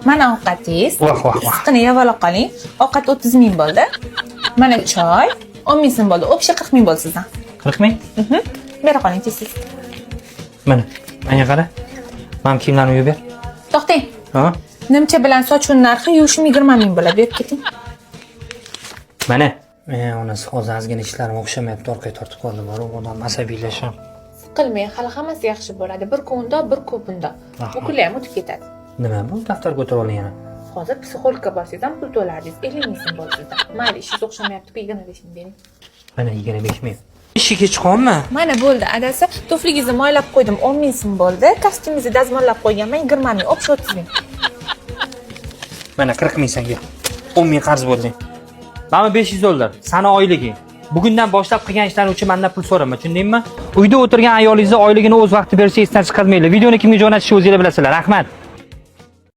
Mana ovqatingiz. Voh, voh, voh. Issiqni yeb ola qoling. Ovqat 30 ming bo'ldi. Mana choy 10 ming so'm bo'ldi. O'pshi 40 ming bo'ldi sizdan. 40 ming? Bera qoling tez. Mana, menga qara. Men kiyimlarimni yuvib ber. To'xtang. Ha? Nimcha bilan sochun narxi yuvishim 20 ming bo'ladi. Berib keting. Mana. Onasi hozir ozgina ishlarim o'xshamayapti, orqaga tortib qoldim. Odam asabiylasham. Siqilmang, hali hammasi yaxshi bo'ladi. Bir kun unda, bir kun bunda. Bu kunlar ham o'tib ketadi. Nima bu? Daftar ko'tarib oling yana. Hozir psixologga borsangiz ham pul to'lardingiz. 50 ming so'm bo'ldi sizda. Mayli, ishingiz o'xshamayapti. 25 ming bering. Mana 25 ming. Ishga chiqonmi? Mana bo'ldi, adasi. Tufligingizni moylab qo'ydim, 10 ming so'm bo'ldi. Kostyumingizni dazmollab qo'yganman, 20 ming, o'pshi 30 ming. Mana 40 ming senga. 10 ming qarz bo'lding. Mana 500 dollar. Sana oyliging. Bugundan boshlab qilgan ishlaring uchun mendan pul so'rama, tushundingmi? Uyda o'tirgan ayolingizni oyligini o'z vaqtida bersa esdan chiqarmaylar. Videoni kimga jo'natishni o'zinglar bilasizlar. Rahmat.